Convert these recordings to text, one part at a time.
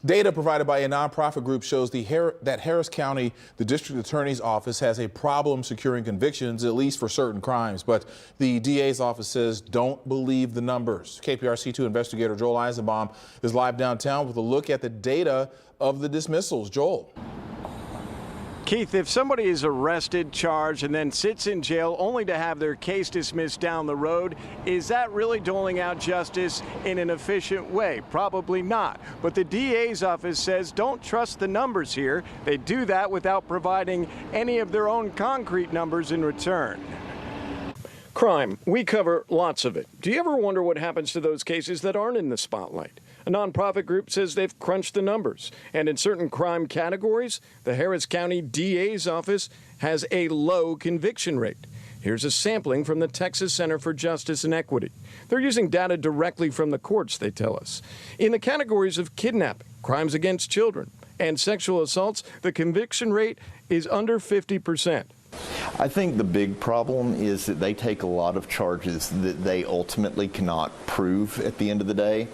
Data provided by a nonprofit group shows that Harris County, the district attorney's office, has a problem securing convictions, at least for certain crimes. But the DA's office says don't believe the numbers. KPRC2 investigator Joel Eisenbaum is live downtown with a look at the data of the dismissals. Joel. Keith, if somebody is arrested, charged, and then sits in jail only to have their case dismissed down the road, is that really doling out justice in an efficient way? Probably not. But the DA's office says don't trust the numbers here. They do that without providing any of their own concrete numbers in return. Crime, we cover lots of it. Do you ever wonder what happens to those cases that aren't in the spotlight? A nonprofit group says they've crunched the numbers, and in certain crime categories, the Harris County DA's office has a low conviction rate. Here's a sampling from the Texas Center for Justice and Equity. They're using data directly from the courts, they tell us. In the categories of kidnapping, crimes against children, and sexual assaults, the conviction rate is under 50%. I think the big problem is that they take a lot of charges that they ultimately cannot prove at the end of the day.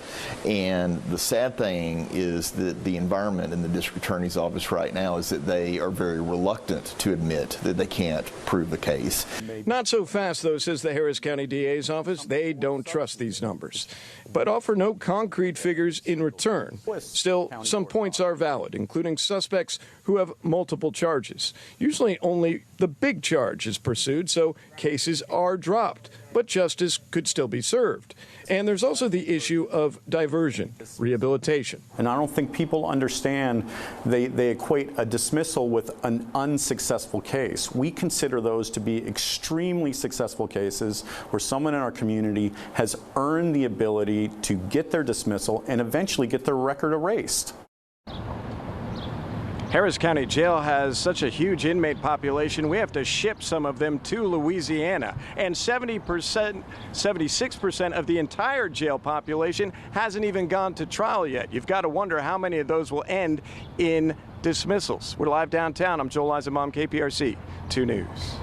And the sad thing is that the environment in the district attorney's office right now is that they are very reluctant to admit that they can't prove the case. Not so fast, though, says the Harris County DA's office. They don't trust these numbers, but offer no concrete figures in return. Still, some points are valid, including suspects who have multiple charges. Usually only the big charge is pursued, so cases are dropped, but justice could still be served. And there's also the issue of diversion, rehabilitation. And I don't think people understand they equate a dismissal with an unsuccessful case. We consider those to be extremely successful cases where someone in our community has earned the ability to get their dismissal and eventually get their record erased. Harris County Jail has such a huge inmate population, we have to ship some of them to Louisiana. And 76% of the entire jail population hasn't even gone to trial yet. You've got to wonder how many of those will end in dismissals. We're live downtown. I'm Joel Eisenbaum, KPRC 2 News.